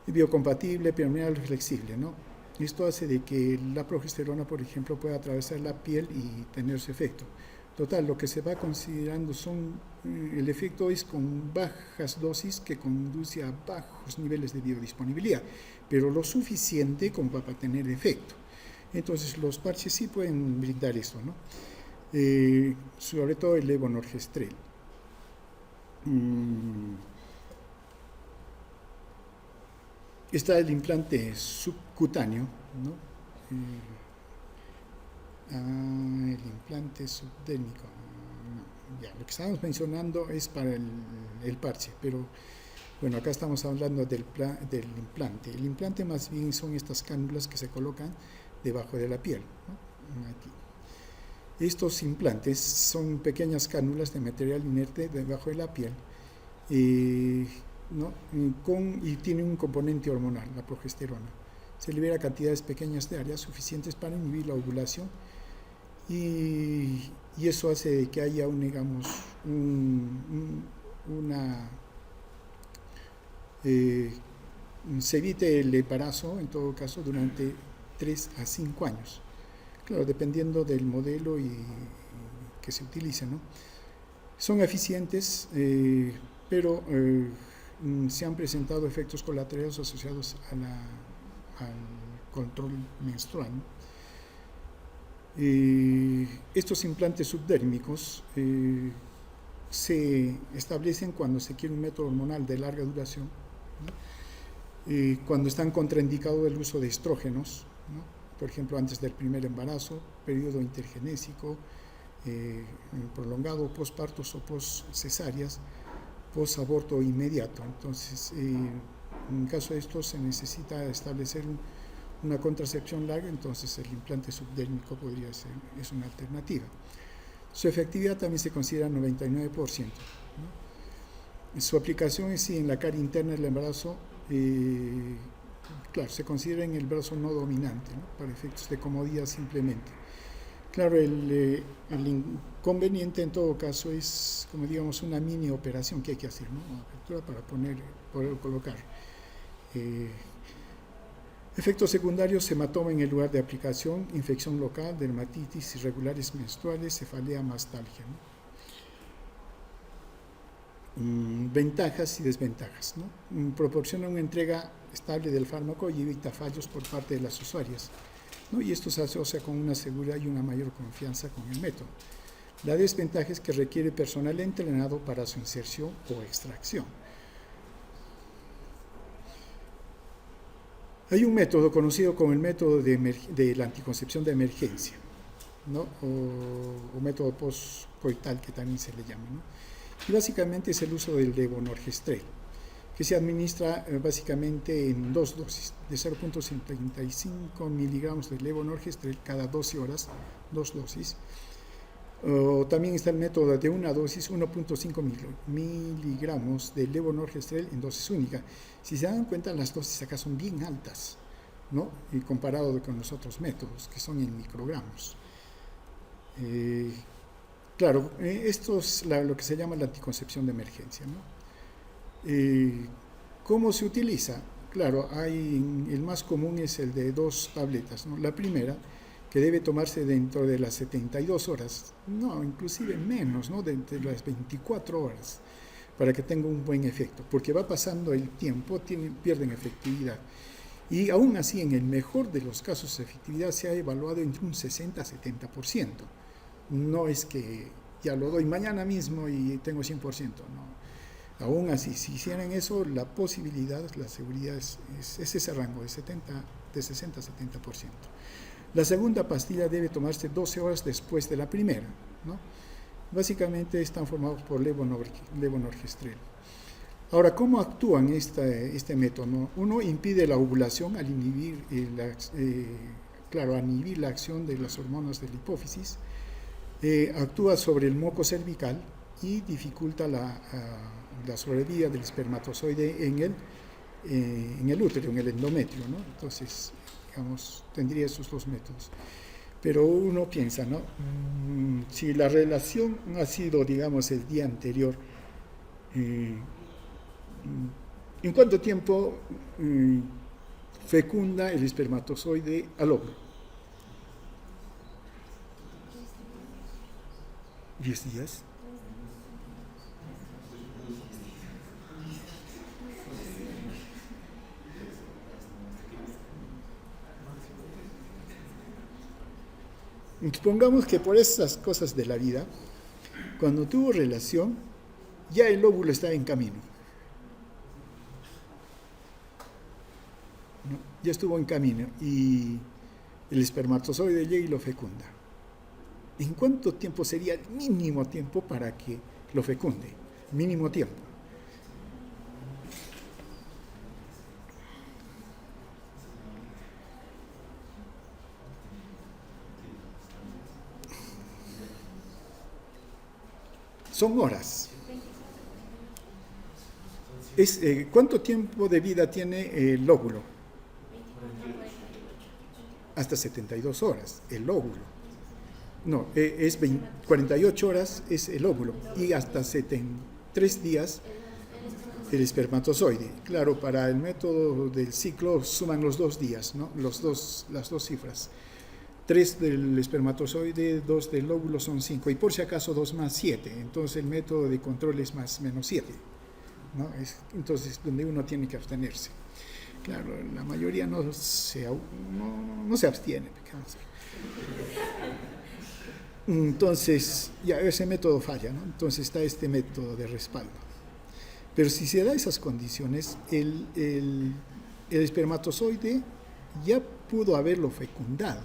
Biocompatible, permeable, flexible, ¿no? Esto hace de que la progesterona, por ejemplo, pueda atravesar la piel y tener su efecto. Total, lo que se va considerando el efecto es con bajas dosis que conduce a bajos niveles de biodisponibilidad, pero lo suficiente como para tener efecto. Entonces, los parches sí pueden brindar eso, ¿no? Sobre todo el levonorgestrel. Está el implante subcutáneo, ¿no? El implante subdérmico. No, ya, lo que estamos mencionando es para el parche, pero bueno, acá estamos hablando del implante. El implante más bien son estas cánulas que se colocan debajo de la piel, ¿no? Aquí. Estos implantes son pequeñas cánulas de material inerte debajo de la piel, ¿no? Y tiene un componente hormonal, la progesterona. Se libera cantidades pequeñas de áreas suficientes para inhibir la ovulación y eso hace que haya se evite el embarazo en todo caso durante 3 a 5 años. Claro, dependiendo del modelo que se utilice, ¿no? Son eficientes, pero se han presentado efectos colaterales asociados al control menstrual, ¿no? Estos implantes subdérmicos se establecen cuando se quiere un método hormonal de larga duración, ¿no? Cuando están contraindicados el uso de estrógenos, ¿no? Por ejemplo, antes del primer embarazo, periodo intergenésico, prolongado, pospartos o poscesáreas, posaborto inmediato. Entonces, en caso de esto se necesita establecer una contracepción larga, entonces el implante subdérmico podría ser, es una alternativa. Su efectividad también se considera 99%, ¿no? Su aplicación es en la carie interna del embarazo claro, se considera en el brazo no dominante, ¿no? Para efectos de comodidad simplemente. Claro, el inconveniente en todo caso es, como digamos, una mini operación que hay que hacer, ¿no? Una apertura para poder colocar. Efectos secundarios: hematoma en el lugar de aplicación, infección local, dermatitis, irregulares menstruales, cefalea, mastalgia, ¿no? Ventajas y desventajas, ¿no? Proporciona una entrega estable del fármaco y evita fallos por parte de las usuarias, ¿no? Y esto se asocia con una seguridad y una mayor confianza con el método. La desventaja es que requiere personal entrenado para su inserción o extracción. Hay un método conocido como el método de la anticoncepción de emergencia, ¿no? o método postcoital, que también se le llama, ¿no? Y básicamente es el uso del levonorgestrel, que se administra básicamente en 2 dosis, de 0.75 miligramos de levonorgestrel cada 12 horas, 2 dosis. También está el método de una dosis, 1.5 miligramos de levonorgestrel en dosis única. Si se dan cuenta, las dosis acá son bien altas, ¿no? Y comparado con los otros métodos, que son en microgramos. Claro, esto es lo que se llama la anticoncepción de emergencia, ¿no? ¿Cómo se utiliza? Claro, el más común es el de 2 tabletas, ¿no? La primera, que debe tomarse dentro de las 72 horas, no, inclusive menos, ¿no? De las 24 horas, para que tenga un buen efecto, porque va pasando el tiempo, pierden efectividad. Y aún así, en el mejor de los casos, la efectividad se ha evaluado entre un 60-70%. No es que ya lo doy mañana mismo y tengo 100%, no. Aún así, si hicieran eso, la posibilidad, la seguridad es ese rango de 60-70%. La segunda pastilla debe tomarse 12 horas después de la primera, ¿no? Básicamente están formados por levonorgestrel. Ahora, ¿cómo actúan este método, no? Uno impide la ovulación al inhibir la acción de las hormonas de la hipófisis. Actúa sobre el moco cervical y dificulta la sobrevida del espermatozoide en el útero, en el endometrio, ¿no? Entonces, digamos, tendría esos 2 métodos. Pero uno piensa, ¿no? Si la relación ha sido, digamos, el día anterior, ¿en cuánto tiempo fecunda el espermatozoide al óvulo? 10 días. Supongamos que por esas cosas de la vida, cuando tuvo relación, ya el óvulo estaba en camino, ¿no? Ya estuvo en camino y el espermatozoide llega y lo fecunda. ¿En cuánto tiempo sería el mínimo tiempo para que lo fecunde? Mínimo tiempo. Son horas. ¿Cuánto tiempo de vida tiene el óvulo? Hasta 72 horas, el óvulo. No, 48 horas es el óvulo y hasta 73 días el espermatozoide. Claro, para el método del ciclo suman los 2 días, ¿no? Las dos cifras. 3 del espermatozoide, 2 del óvulo son 5, y por si acaso 2 más 7. Entonces el método de control es más menos 7, ¿no? Entonces donde uno tiene que abstenerse. Claro, la mayoría no se abstiene. Entonces, ya ese método falla, ¿no? Entonces está este método de respaldo. Pero si se da esas condiciones, el espermatozoide ya pudo haberlo fecundado,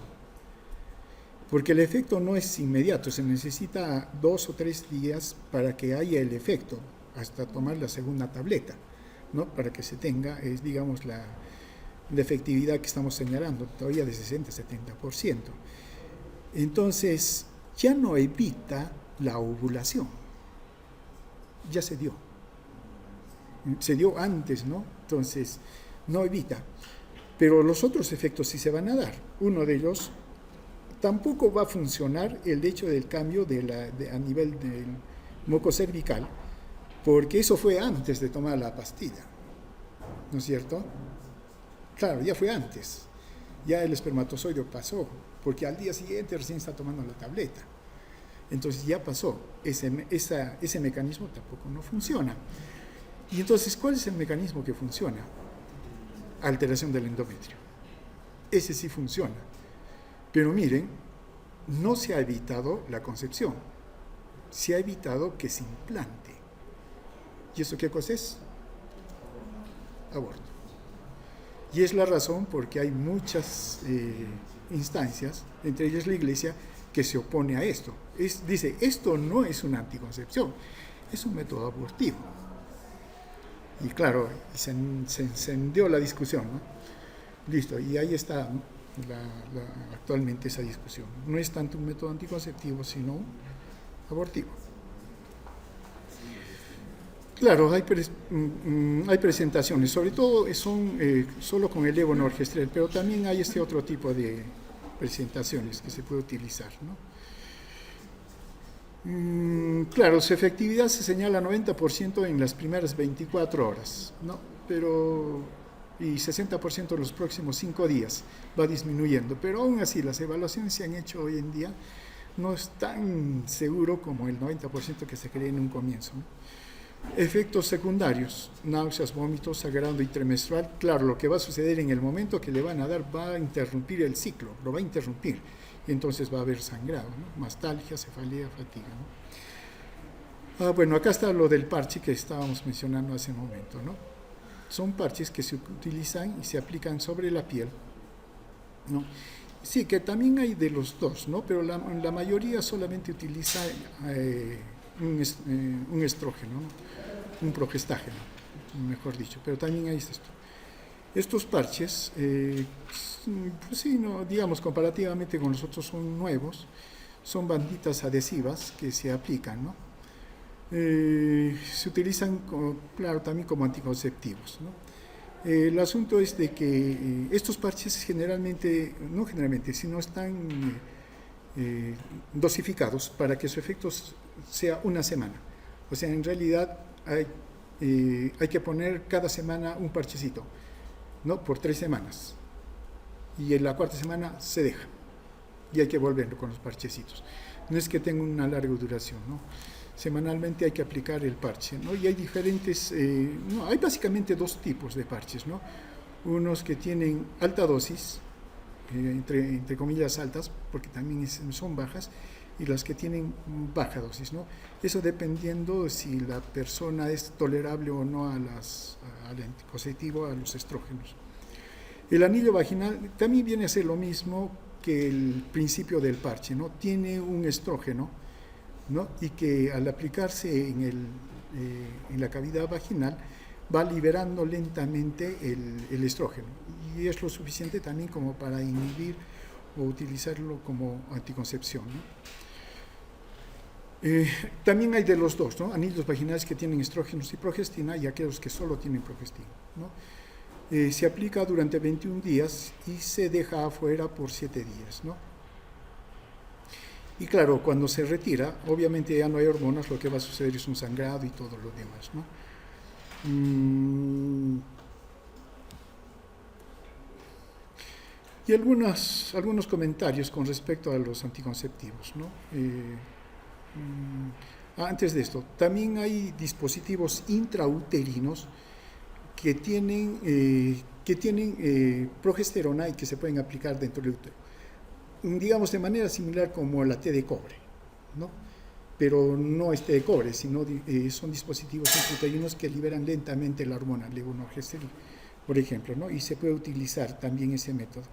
porque el efecto no es inmediato, se necesita 2 o 3 días para que haya el efecto, hasta tomar la segunda tableta, ¿no? Para que se tenga, digamos, la efectividad que estamos señalando, todavía de 60-70%. Entonces, ya no evita la ovulación, ya se dio antes, ¿no? Entonces, no evita. Pero los otros efectos sí se van a dar. Uno de ellos, tampoco va a funcionar el hecho del cambio a nivel del moco cervical, porque eso fue antes de tomar la pastilla, ¿no es cierto? Claro, ya fue antes. Ya el espermatozoide pasó, porque al día siguiente recién está tomando la tableta. Entonces ya pasó. Ese mecanismo tampoco no funciona. Y entonces, ¿cuál es el mecanismo que funciona? Alteración del endometrio. Ese sí funciona. Pero miren, no se ha evitado la concepción. Se ha evitado que se implante. ¿Y eso qué cosa es? Aborto. Y es la razón porque hay muchas instancias, entre ellas la Iglesia, que se opone a esto. Dice, esto no es una anticoncepción, es un método abortivo. Y claro, se encendió la discusión, ¿no? Listo, y ahí está actualmente esa discusión. No es tanto un método anticonceptivo, sino abortivo. Claro, hay presentaciones, sobre todo son solo con el levonorgestrel, pero también hay este otro tipo de presentaciones que se puede utilizar, ¿no? Claro, su efectividad se señala 90% en las primeras 24 horas, ¿no? Y 60% en los próximos 5 días va disminuyendo, pero aún así las evaluaciones se han hecho hoy en día, no es tan seguro como el 90% que se cree en un comienzo, ¿no? Efectos secundarios, náuseas, vómitos, sangrado intramenstrual. Claro, lo que va a suceder en el momento que le van a dar va a interrumpir el ciclo, lo va a interrumpir, y entonces va a haber sangrado, ¿no? Mastalgia, cefalea, fatiga, ¿no? Bueno, acá está lo del parche que estábamos mencionando hace un momento, ¿no? Son parches que se utilizan y se aplican sobre la piel, ¿no? Sí, que también hay de los dos, ¿no? Pero la mayoría solamente utiliza un estrógeno, ¿no? Un progestágeno, mejor dicho, pero también hay esto. Estos parches, pues sí, no, digamos, comparativamente con los otros son nuevos, son banditas adhesivas que se aplican, ¿no? Se utilizan, claro, también como anticonceptivos, ¿no? El asunto es de que estos parches no generalmente, sino están dosificados para que su efecto sea una semana. O sea, en realidad hay que poner cada semana un parchecito, ¿no? Por 3 semanas. Y en la 4ª semana se deja. Y hay que volverlo con los parchecitos. No es que tenga una larga duración, ¿no? Semanalmente hay que aplicar el parche, ¿no? Y hay diferentes, hay básicamente 2 tipos de parches, ¿no? Unos que tienen alta dosis, entre comillas altas, porque también son bajas, y las que tienen baja dosis, ¿no? Eso dependiendo de si la persona es tolerable o no al anticonceptivo, a los estrógenos. El anillo vaginal también viene a ser lo mismo que el principio del parche, ¿no? Tiene un estrógeno, ¿no? Y que al aplicarse en la cavidad vaginal va liberando lentamente el estrógeno, y es lo suficiente también como para inhibir o utilizarlo como anticoncepción, ¿no? También hay de los dos, ¿no? Anillos vaginales que tienen estrógenos y progestina, y aquellos que solo tienen progestina, ¿no? Se aplica durante 21 días y se deja afuera por 7 días, ¿no? Y claro, cuando se retira, obviamente ya no hay hormonas, lo que va a suceder es un sangrado y todo lo demás, ¿no? Y algunos comentarios con respecto a los anticonceptivos, ¿no? Antes de esto, también hay dispositivos intrauterinos que tienen progesterona y que se pueden aplicar dentro del útero, digamos de manera similar como la T de cobre, ¿no? Pero no es T de cobre, sino son dispositivos intrauterinos que liberan lentamente la hormona levonorgestrel, por ejemplo, ¿no? Y se puede utilizar también ese método.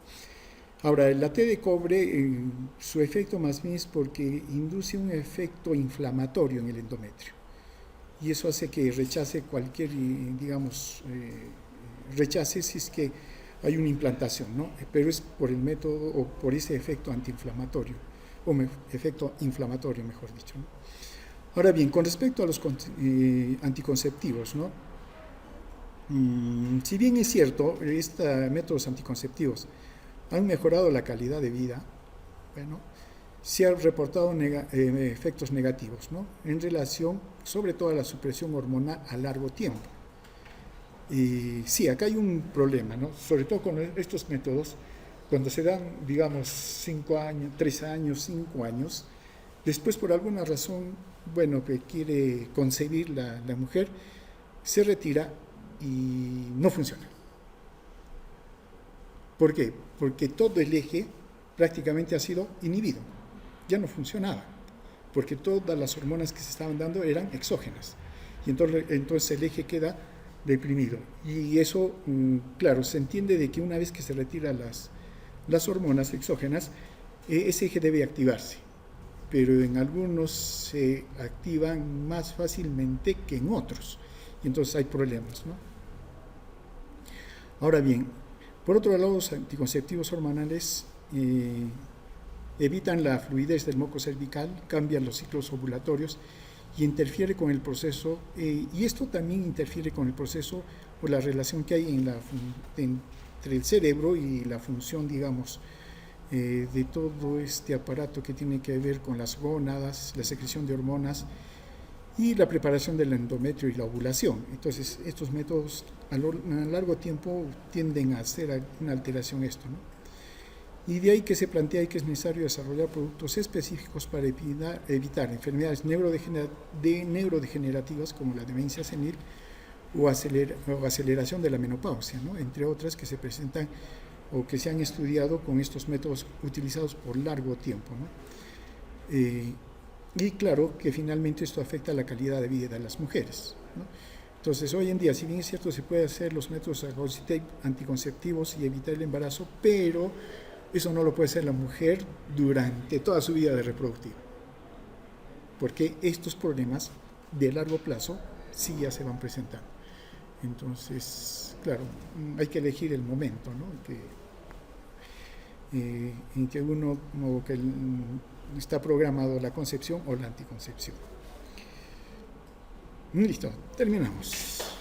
Ahora, la T de cobre, su efecto más bien es porque induce un efecto inflamatorio en el endometrio, y eso hace que rechace cualquier, digamos, rechace si es que hay una implantación, ¿no? Pero es por el método o por ese efecto antiinflamatorio, o efecto inflamatorio, mejor dicho, ¿no? Ahora bien, con respecto a los anticonceptivos, ¿no? Si bien es cierto, estos métodos anticonceptivos han mejorado la calidad de vida, bueno, se han reportado efectos negativos, ¿no? En relación sobre todo a la supresión hormonal a largo tiempo. Y sí, acá hay un problema, ¿no? Sobre todo con estos métodos, cuando se dan, digamos, 5 años, 3 años, 5 años, después por alguna razón, bueno, que quiere concebir la mujer, se retira y no funciona. ¿Por qué? Porque todo el eje prácticamente ha sido inhibido, ya no funcionaba, porque todas las hormonas que se estaban dando eran exógenas, y entonces el eje queda deprimido. Y eso, claro, se entiende de que una vez que se retiran las hormonas exógenas, ese eje debe activarse, pero en algunos se activan más fácilmente que en otros, y entonces hay problemas, ¿no? Ahora bien, por otro lado, los anticonceptivos hormonales evitan la fluidez del moco cervical, cambian los ciclos ovulatorios y interfiere con el proceso, y esto también interfiere con el proceso o la relación que hay entre el cerebro y la función, digamos, de todo este aparato que tiene que ver con las gónadas, la secreción de hormonas y la preparación del endometrio y la ovulación. Entonces, estos métodos a largo tiempo tienden a hacer una alteración esto, ¿no? Y de ahí que se plantea que es necesario desarrollar productos específicos para evitar enfermedades neurodegenerativas como la demencia senil o aceleración de la menopausia, ¿no? Entre otras que se presentan o que se han estudiado con estos métodos utilizados por largo tiempo, ¿no? Y claro que finalmente esto afecta la calidad de vida de las mujeres, ¿no? Entonces, hoy en día, si bien es cierto, se puede hacer los métodos anticonceptivos y evitar el embarazo, pero eso no lo puede hacer la mujer durante toda su vida reproductiva, porque estos problemas de largo plazo sí ya se van presentando. Entonces, claro, hay que elegir el momento, ¿no? En que uno o que está programado la concepción o la anticoncepción. Listo, terminamos.